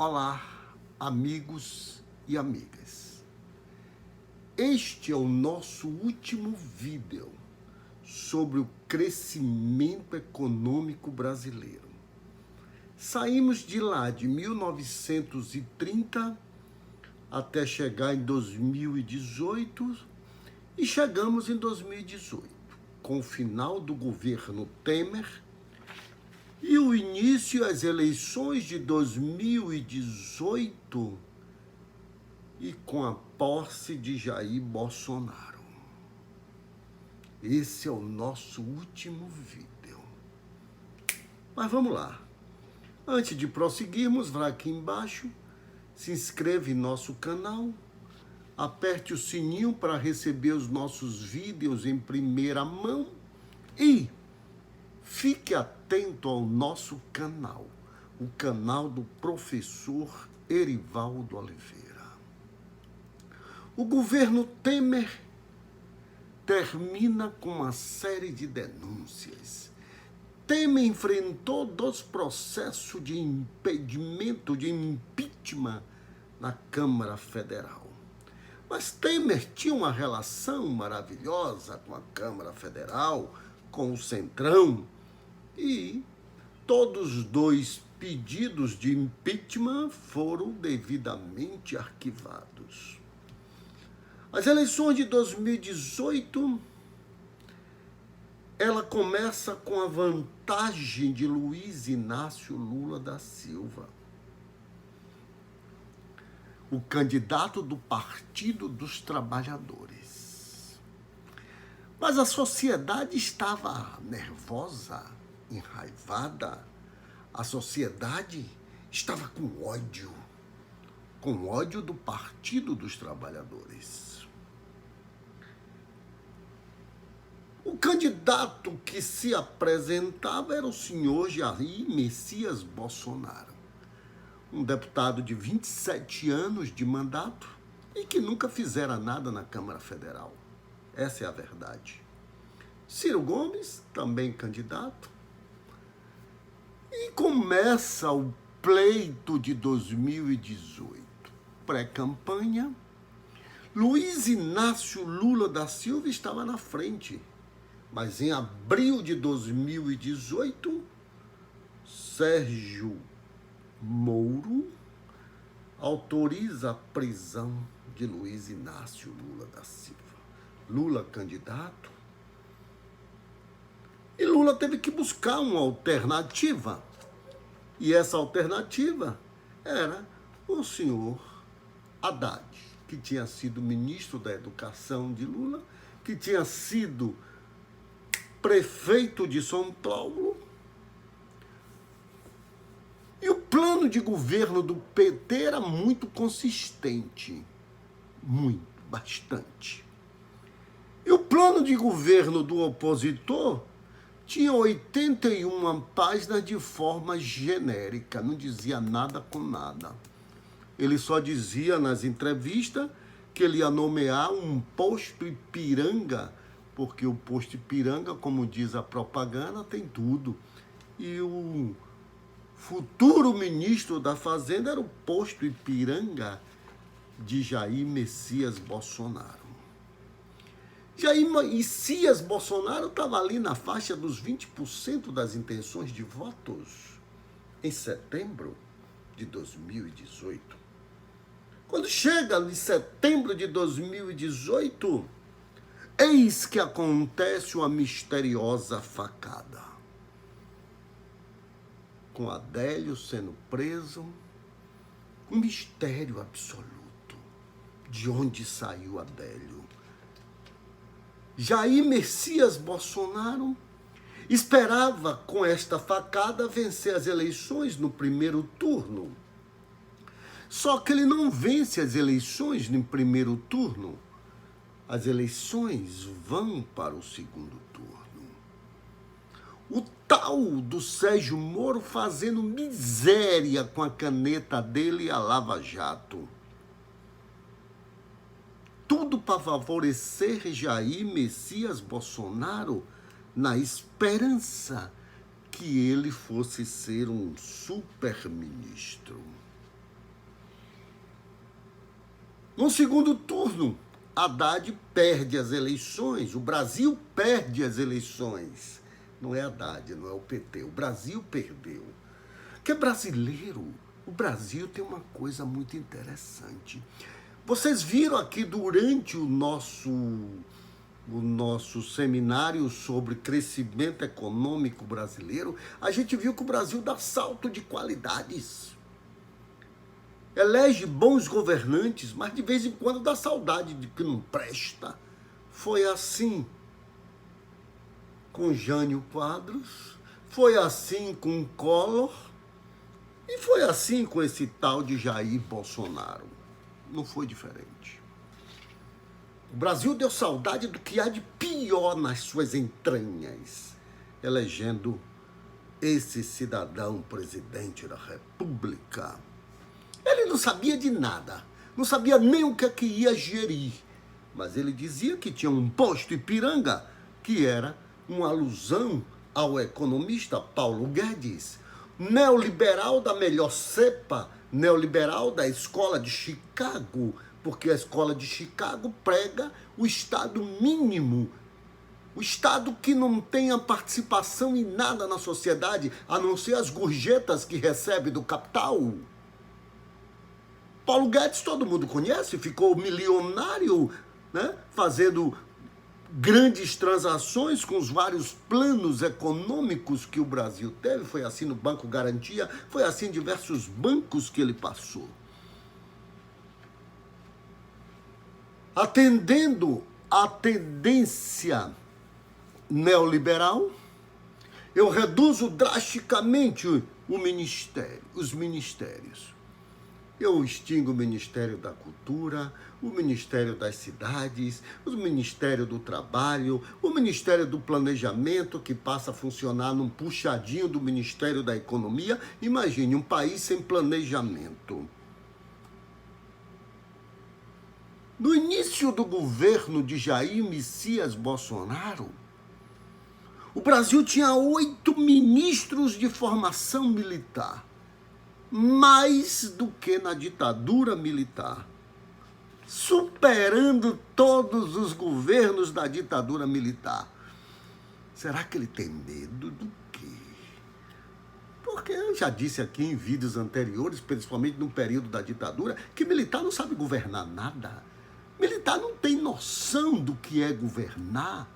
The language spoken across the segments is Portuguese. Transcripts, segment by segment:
Olá, amigos e amigas. Este é o nosso último vídeo sobre o crescimento econômico brasileiro. Saímos de lá de 1930 até chegar em 2018 e chegamos em 2018, com o final do governo Temer e o início das eleições de 2018 e com a posse de Jair Bolsonaro. Esse é o nosso último vídeo. Mas vamos lá. Antes de prosseguirmos, vá aqui embaixo, se inscreva em nosso canal, aperte o sininho para receber os nossos vídeos em primeira mão e fique atento ao nosso canal, o canal do professor Erivaldo Oliveira. O governo Temer termina com uma série de denúncias. Temer enfrentou 2 processos de impedimento, de impeachment na Câmara Federal. Mas Temer tinha uma relação maravilhosa com a Câmara Federal, com o Centrão, e todos os 2 pedidos de impeachment foram devidamente arquivados. As eleições de 2018, ela começa com a vantagem de Luiz Inácio Lula da Silva, o candidato do Partido dos Trabalhadores. Mas a sociedade estava nervosa, enraivada. A sociedade estava com ódio do Partido dos Trabalhadores. O candidato que se apresentava era o senhor Jair Messias Bolsonaro, um deputado de 27 anos de mandato e que nunca fizera nada na Câmara Federal. Essa é a verdade. Ciro Gomes, também candidato. E começa o pleito de 2018. Pré-campanha. Luiz Inácio Lula da Silva estava na frente. Mas em abril de 2018, Sérgio Moro autoriza a prisão de Luiz Inácio Lula da Silva. Lula candidato. E Lula teve que buscar uma alternativa. E essa alternativa era o senhor Haddad, que tinha sido ministro da Educação de Lula, que tinha sido prefeito de São Paulo. E o plano de governo do PT era muito consistente. Bastante. E o plano de governo do opositor tinha 81 páginas de forma genérica, não dizia nada com nada. Ele só dizia nas entrevistas que ele ia nomear um posto Ipiranga, porque o posto Ipiranga, como diz a propaganda, tem tudo. E o futuro ministro da Fazenda era o posto Ipiranga de Jair Messias Bolsonaro. Jair Messias Bolsonaro estava ali na faixa dos 20% das intenções de votos em setembro de 2018. Quando chega em setembro de 2018, eis que acontece uma misteriosa facada. Com Adélio sendo preso, um mistério absoluto. De onde saiu Adélio? Jair Messias Bolsonaro esperava, com esta facada, vencer as eleições no primeiro turno. Só que ele não vence as eleições no primeiro turno. As eleições vão para o segundo turno. O tal do Sérgio Moro fazendo miséria com a caneta dele e a Lava Jato. Tudo para favorecer Jair Messias Bolsonaro na esperança que ele fosse ser um super-ministro. No segundo turno, Haddad perde as eleições, o Brasil perde as eleições. Não é Haddad, não é o PT, o Brasil perdeu. Que é brasileiro, o Brasil tem uma coisa muito interessante. Vocês viram aqui durante o nosso seminário sobre crescimento econômico brasileiro, a gente viu que o Brasil dá salto de qualidades. Elege bons governantes, mas de vez em quando dá saudade de que não presta. Foi assim com Jânio Quadros, foi assim com Collor e foi assim com esse tal de Jair Bolsonaro. Não foi diferente. O Brasil deu saudade do que há de pior nas suas entranhas, elegendo esse cidadão presidente da República. Ele não sabia de nada, não sabia nem o que ia gerir, mas ele dizia que tinha um posto Ipiranga, que era uma alusão ao economista Paulo Guedes, neoliberal da melhor cepa, neoliberal da escola de Chicago, porque a escola de Chicago prega o Estado mínimo, o Estado que não tenha participação em nada na sociedade, a não ser as gorjetas que recebe do capital. Paulo Guedes todo mundo conhece, ficou milionário, né, fazendo grandes transações com os vários planos econômicos que o Brasil teve. Foi assim no Banco Garantia, foi assim em diversos bancos que ele passou. Atendendo à tendência neoliberal, eu reduzo drasticamente os ministérios. Eu extingo o Ministério da Cultura, o Ministério das Cidades, o Ministério do Trabalho, o Ministério do Planejamento, que passa a funcionar num puxadinho do Ministério da Economia. Imagine um país sem planejamento. No início do governo de Jair Messias Bolsonaro, o Brasil tinha 8 ministros de formação militar. Mais do que na ditadura militar, superando todos os governos da ditadura militar. Será que ele tem medo do quê? Porque eu já disse aqui em vídeos anteriores, principalmente no período da ditadura, que militar não sabe governar nada. Militar não tem noção do que é governar.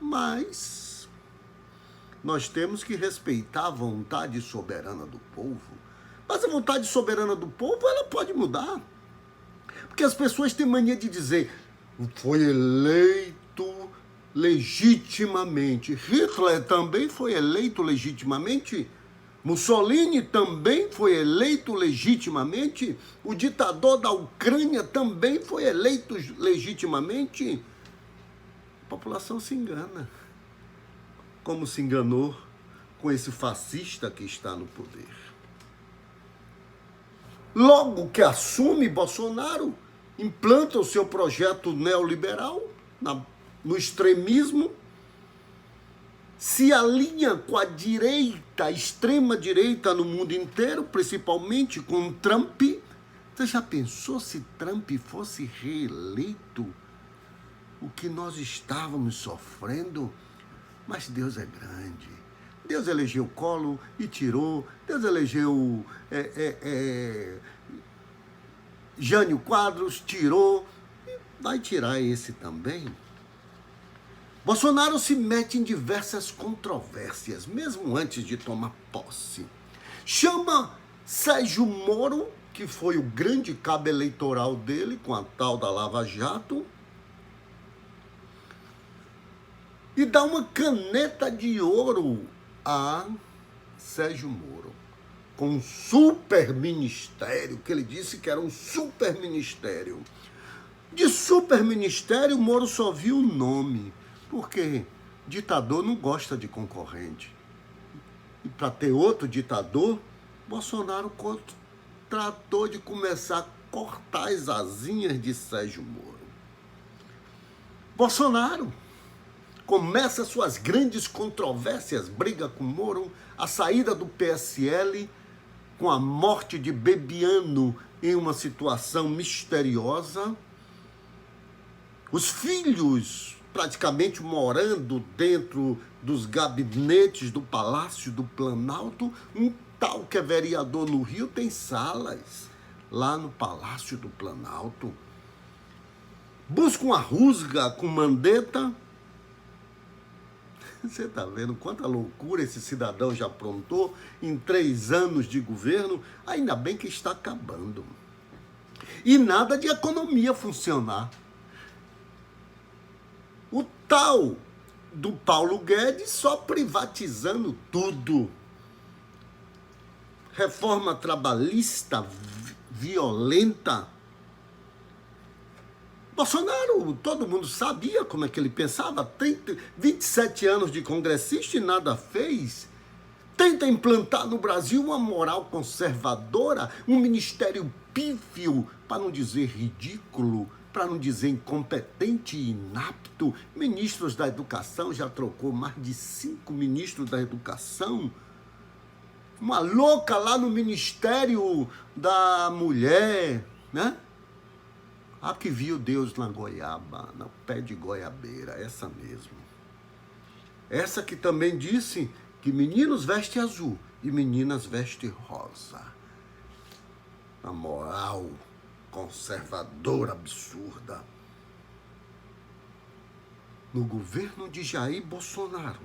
Mas nós temos que respeitar a vontade soberana do povo. Mas a vontade soberana do povo, ela pode mudar. Porque as pessoas têm mania de dizer, foi eleito legitimamente. Hitler também foi eleito legitimamente. Mussolini também foi eleito legitimamente. O ditador da Ucrânia também foi eleito legitimamente. A população se engana. Como se enganou com esse fascista que está no poder. Logo que assume Bolsonaro, implanta o seu projeto neoliberal no extremismo, se alinha com a direita, a extrema-direita no mundo inteiro, principalmente com Trump. Você já pensou se Trump fosse reeleito? O que nós estávamos sofrendo? Mas Deus é grande. Deus elegeu Collor e tirou. Deus elegeu Jânio Quadros, tirou. E vai tirar esse também. Bolsonaro se mete em diversas controvérsias, mesmo antes de tomar posse. Chama Sérgio Moro, que foi o grande cabo eleitoral dele, com a tal da Lava Jato, e dá uma caneta de ouro a Sérgio Moro, com um super ministério, que ele disse que era um super ministério. De super ministério, Moro só viu o nome, porque ditador não gosta de concorrente. E para ter outro ditador, Bolsonaro tratou de começar a cortar as asinhas de Sérgio Moro. Bolsonaro começa suas grandes controvérsias, briga com Moro, a saída do PSL, com a morte de Bebiano em uma situação misteriosa, os filhos praticamente morando dentro dos gabinetes do Palácio do Planalto. Um tal que é vereador no Rio tem salas lá no Palácio do Planalto. Busca uma rusga com Mandetta. Você está vendo quanta loucura esse cidadão já aprontou em 3 anos de governo? Ainda bem que está acabando. E nada de economia funcionar. O tal do Paulo Guedes só privatizando tudo. Reforma trabalhista violenta. Bolsonaro, todo mundo sabia como é que ele pensava. 27 anos de congressista e nada fez. Tenta implantar no Brasil uma moral conservadora, um ministério pífio, para não dizer ridículo, para não dizer incompetente e inapto. Ministros da Educação, já trocou mais de 5 ministros da Educação. Uma louca lá no Ministério da Mulher, né? A que viu Deus na goiaba, no pé de goiabeira, essa mesmo. Essa que também disse que meninos vestem azul e meninas vestem rosa. A moral conservadora absurda. No governo de Jair Bolsonaro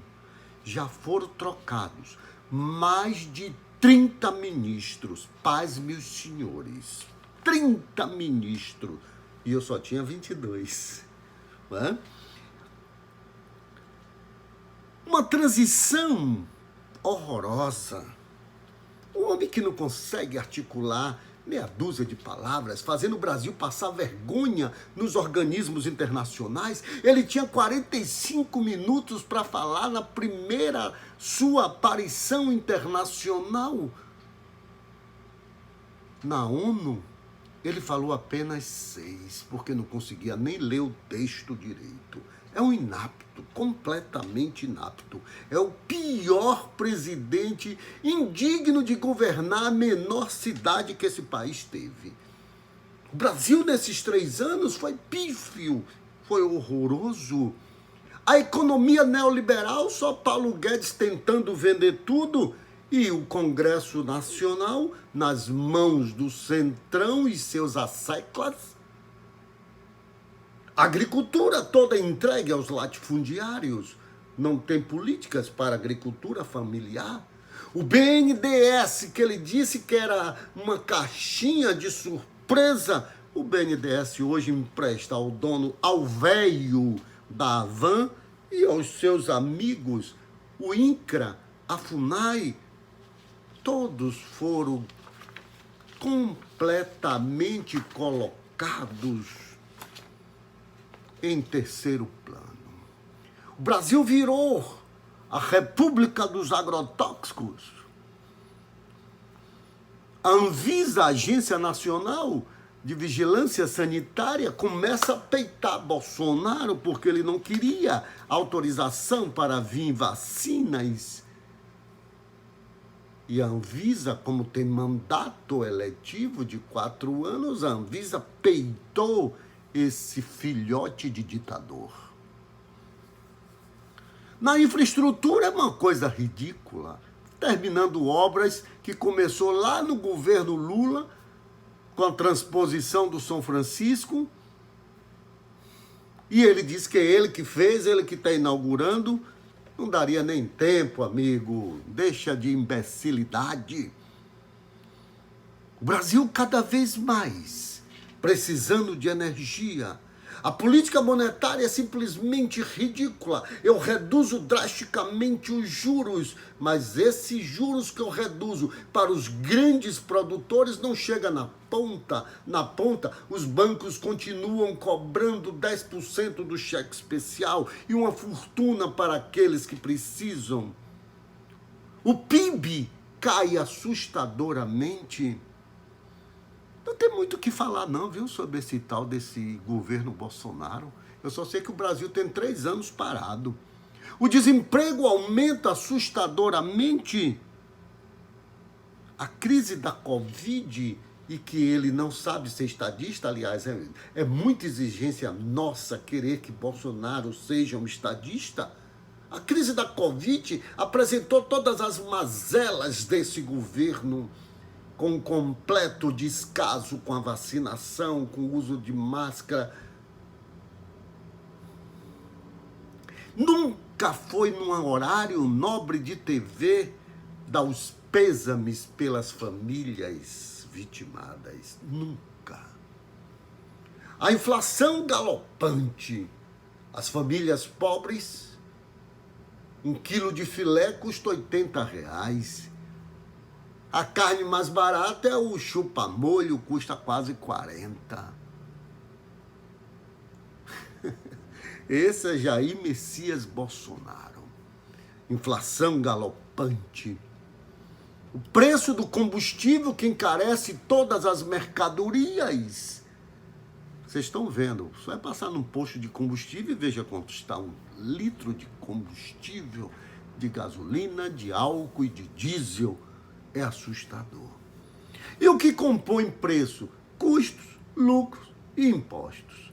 já foram trocados mais de 30 ministros. Paz, meus senhores. 30 ministros. E eu só tinha 22. Né? Uma transição horrorosa. Um homem que não consegue articular meia dúzia de palavras, fazendo o Brasil passar vergonha nos organismos internacionais. Ele tinha 45 minutos para falar na primeira sua aparição internacional. Na ONU, ele falou apenas 6, porque não conseguia nem ler o texto direito. É um inapto, completamente inapto. É o pior presidente, indigno de governar a menor cidade que esse país teve. O Brasil, nesses 3 anos, foi pífio, foi horroroso. A economia neoliberal, só Paulo Guedes tentando vender tudo, e o Congresso Nacional nas mãos do Centrão e seus asseclas. A agricultura toda entregue aos latifundiários. Não tem políticas para a agricultura familiar. O BNDES, que ele disse que era uma caixinha de surpresa, o BNDES hoje empresta ao dono, ao velho da Havan e aos seus amigos, o INCRA, a FUNAI, todos foram completamente colocados em terceiro plano. O Brasil virou a República dos Agrotóxicos. A Anvisa, a Agência Nacional de Vigilância Sanitária, começa a peitar Bolsonaro porque ele não queria autorização para vir vacinas. E a Anvisa, como tem mandato eletivo de 4 anos, a Anvisa peitou esse filhote de ditador. Na infraestrutura é uma coisa ridícula, terminando obras que começou lá no governo Lula, com a transposição do São Francisco, e ele diz que é ele que fez, ele que está inaugurando. Não daria nem tempo, amigo, deixa de imbecilidade. O Brasil cada vez mais precisando de energia. A política monetária é simplesmente ridícula. Eu reduzo drasticamente os juros, mas esses juros que eu reduzo para os grandes produtores não chega na ponta. Na ponta, os bancos continuam cobrando 10% do cheque especial e uma fortuna para aqueles que precisam. O PIB cai assustadoramente. Não tem muito o que falar não, viu, sobre esse tal desse governo Bolsonaro. Eu só sei que o Brasil tem 3 anos parado. O desemprego aumenta assustadoramente. A crise da Covid, e que ele não sabe ser estadista, aliás, é muita exigência nossa querer que Bolsonaro seja um estadista. A crise da Covid apresentou todas as mazelas desse governo, com completo descaso com a vacinação, com o uso de máscara. Nunca foi num horário nobre de TV dar os pêsames pelas famílias vitimadas. Nunca. A inflação galopante. As famílias pobres, 1 quilo de filé custa R$80. A carne mais barata é o chupa-molho, custa quase 40. Esse é Jair Messias Bolsonaro. Inflação galopante. O preço do combustível que encarece todas as mercadorias. Vocês estão vendo, só é passar num posto de combustível e veja quanto está 1 litro de combustível, de gasolina, de álcool e de diesel. É assustador. E o que compõe preço? Custos, lucros e impostos.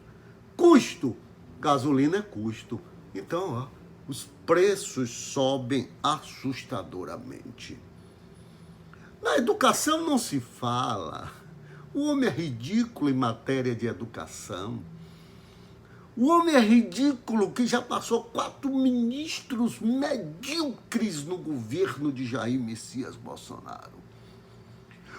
Custo, gasolina é custo. Então, ó, os preços sobem assustadoramente. Na educação não se fala. O homem é ridículo em matéria de educação. O homem é ridículo que já passou 4 ministros medíocres no governo de Jair Messias Bolsonaro.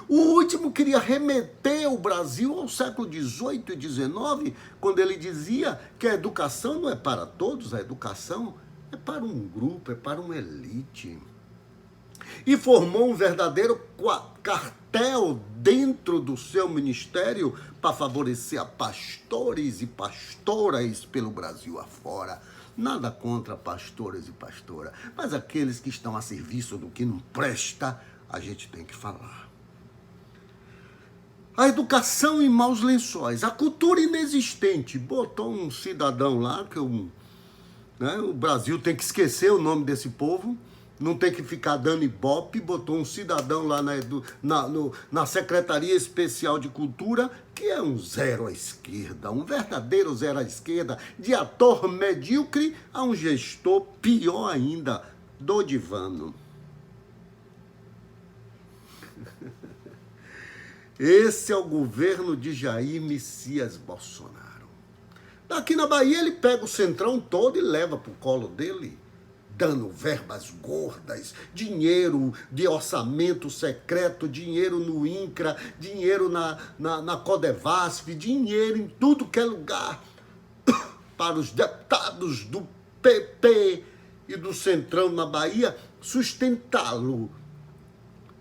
O último queria remeter o Brasil ao século XVIII e XIX, quando ele dizia que a educação não é para todos, a educação é para um grupo, é para uma elite. E formou um verdadeiro cartel dentro do seu ministério para favorecer a pastores e pastoras pelo Brasil afora. Nada contra pastores e pastoras, mas aqueles que estão a serviço do que não presta, a gente tem que falar. A educação em maus lençóis, a cultura inexistente. Botou um cidadão lá, que o Brasil tem que esquecer o nome desse povo, não tem que ficar dando ibope, botou um cidadão lá na Secretaria Especial de Cultura, que é um zero à esquerda, um verdadeiro zero à esquerda, de ator medíocre a um gestor pior ainda, dodivano. Esse é o governo de Jair Messias Bolsonaro. Aqui na Bahia ele pega o centrão todo e leva para o colo dele, dando verbas gordas, dinheiro de orçamento secreto, dinheiro no INCRA, dinheiro na Codevasf, dinheiro em tudo que é lugar para os deputados do PP e do Centrão na Bahia sustentá-lo.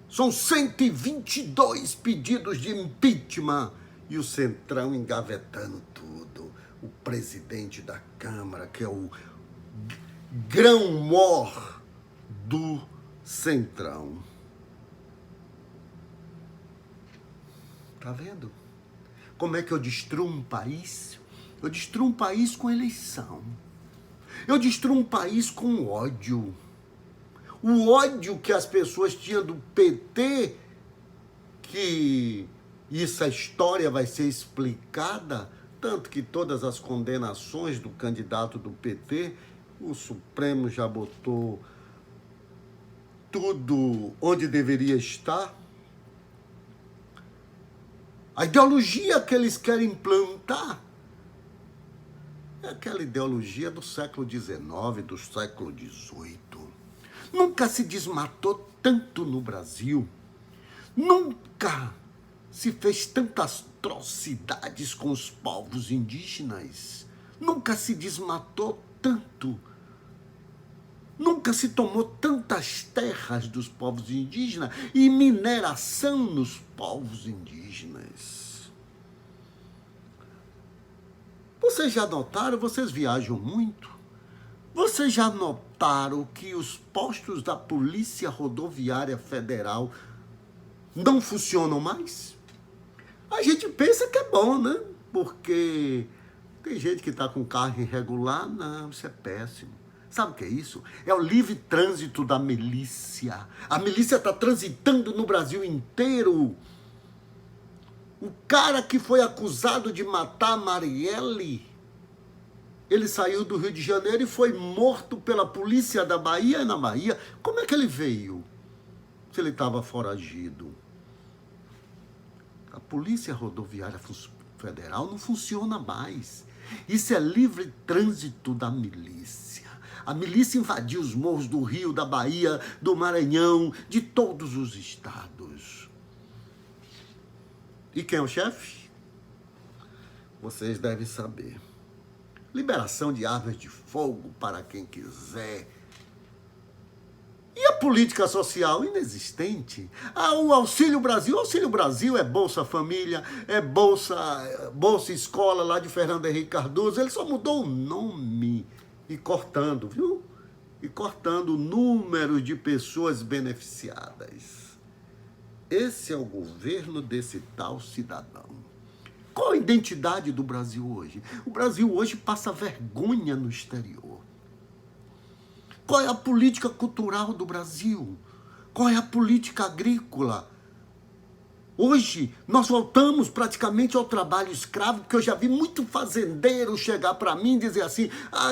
São 122 pedidos de impeachment e o Centrão engavetando tudo. O presidente da Câmara, que é o grão-mor do Centrão. Tá vendo? Como é que eu destruo um país? Eu destruo um país com eleição. Eu destruo um país com ódio. O ódio que as pessoas tinham do PT, que essa história vai ser explicada, tanto que todas as condenações do candidato do PT, o Supremo já botou tudo onde deveria estar. A ideologia que eles querem implantar é aquela ideologia do século XIX, do século XVIII. Nunca se desmatou tanto no Brasil. Nunca se fez tantas atrocidades com os povos indígenas. Nunca se desmatou tanto. Nunca se tomou tantas terras dos povos indígenas e mineração nos povos indígenas. Vocês já notaram? Vocês viajam muito? Vocês já notaram que os postos da Polícia Rodoviária Federal não funcionam mais? A gente pensa que é bom, né? Porque tem gente que está com carro irregular. Não, isso é péssimo. Sabe o que é isso? É o livre trânsito da milícia. A milícia está transitando no Brasil inteiro. O cara que foi acusado de matar Marielle, ele saiu do Rio de Janeiro e foi morto pela polícia da Bahia. Na Bahia, como é que ele veio? Se ele estava foragido. A Polícia Rodoviária Federal não funciona mais. Isso é livre trânsito da milícia. A milícia invadiu os morros do Rio, da Bahia, do Maranhão, de todos os estados. E quem é o chefe? Vocês devem saber. Liberação de armas de fogo para quem quiser. E a política social inexistente? O Auxílio Brasil. O Auxílio Brasil é Bolsa Família, é Bolsa Escola lá de Fernando Henrique Cardoso. Ele só mudou o nome e cortando, viu? E cortando o número de pessoas beneficiadas. Esse é o governo desse tal cidadão. Qual a identidade do Brasil hoje? O Brasil hoje passa vergonha no exterior. Qual é a política cultural do Brasil? Qual é a política agrícola? Hoje, nós voltamos praticamente ao trabalho escravo, porque eu já vi muito fazendeiro chegar para mim e dizer assim,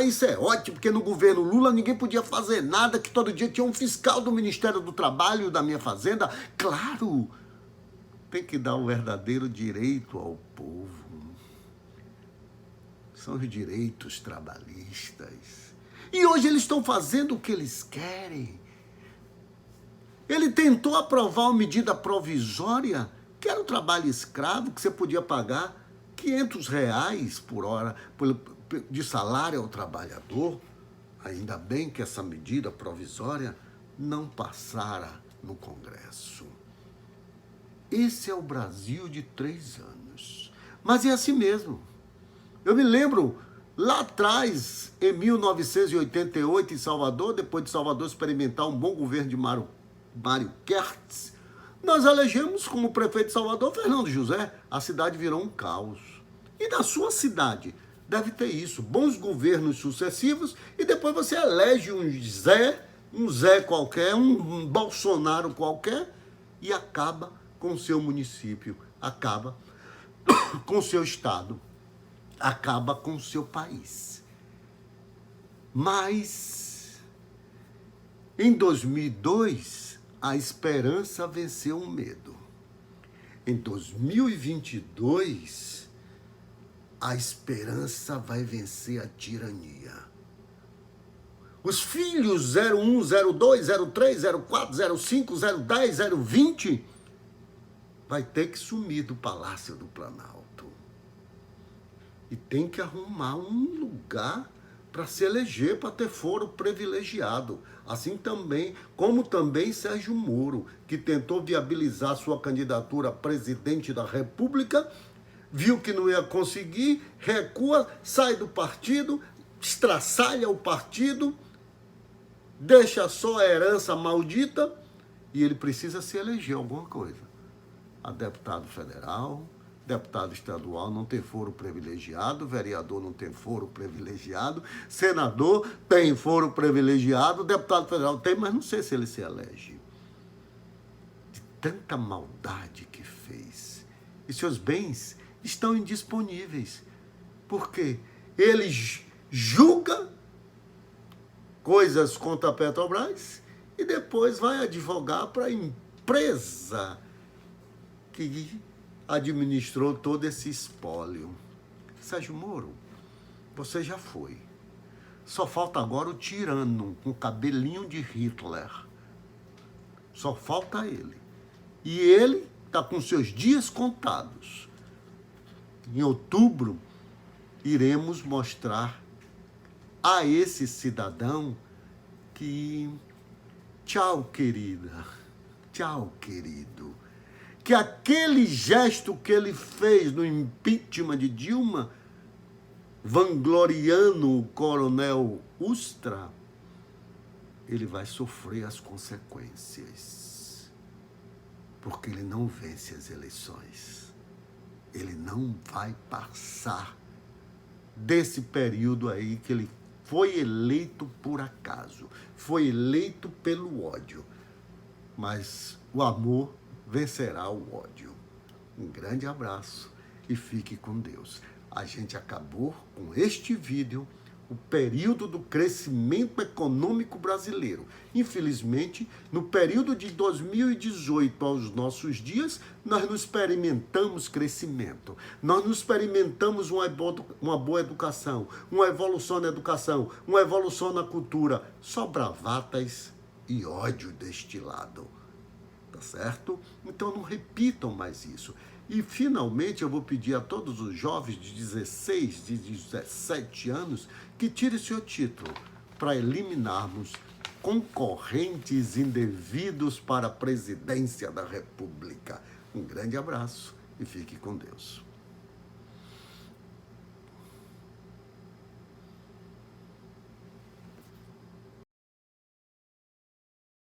isso é ótimo, porque no governo Lula ninguém podia fazer nada, que todo dia tinha um fiscal do Ministério do Trabalho da minha fazenda. Claro, tem que dar o verdadeiro direito ao povo. São os direitos trabalhistas. E hoje eles estão fazendo o que eles querem. Ele tentou aprovar uma medida provisória, que era o trabalho escravo, que você podia pagar R$500 por hora de salário ao trabalhador. Ainda bem que essa medida provisória não passara no Congresso. Esse é o Brasil de 3 anos. Mas é assim mesmo. Eu me lembro, lá atrás, em 1988, em Salvador, depois de Salvador experimentar um bom governo de Mário Kertz, nós elegemos como prefeito de Salvador Fernando José. A cidade virou um caos. E na sua cidade deve ter isso, bons governos sucessivos, e depois você elege um Zé qualquer, um Bolsonaro qualquer, e acaba com o seu município, acaba com o seu estado, acaba com o seu país. Mas, em 2002, a esperança venceu o medo. Em 2022, a esperança vai vencer a tirania. Os filhos 01, 02, 03, 04, 05, 010, 020 vai ter que sumir do Palácio do Planalto. E tem que arrumar um lugar para se eleger, para ter foro privilegiado. Assim também, como também Sérgio Moro, que tentou viabilizar sua candidatura a presidente da República, viu que não ia conseguir, recua, sai do partido, estraçalha o partido, deixa só a herança maldita, e ele precisa se eleger alguma coisa. A deputado federal, deputado estadual não tem foro privilegiado, vereador não tem foro privilegiado, senador tem foro privilegiado, deputado federal tem, mas não sei se ele se elege. De tanta maldade que fez. E seus bens estão indisponíveis, porque ele julga coisas contra a Petrobras e depois vai advogar para a empresa que administrou todo esse espólio. Sérgio Moro, você já foi. Só falta agora o tirano com cabelinho de Hitler. Só falta ele. E ele está com seus dias contados. Em outubro, iremos mostrar a esse cidadão que... Tchau, querida. Tchau, querido. Que aquele gesto que ele fez no impeachment de Dilma, vangloriando o coronel Ustra, ele vai sofrer as consequências. Porque ele não vence as eleições. Ele não vai passar desse período aí que ele foi eleito por acaso, foi eleito pelo ódio. Mas o amor vencerá o ódio. Um grande abraço e fique com Deus. A gente acabou com este vídeo o período do crescimento econômico brasileiro. Infelizmente, no período de 2018 aos nossos dias, nós não experimentamos crescimento. Nós não experimentamos uma boa educação, uma evolução na educação, uma evolução na cultura. Só bravatas e ódio destilado. Tá certo? Então não repitam mais isso. E finalmente eu vou pedir a todos os jovens de 16, de 17 anos que tirem seu título para eliminarmos concorrentes indevidos para a presidência da República. Um grande abraço e fique com Deus.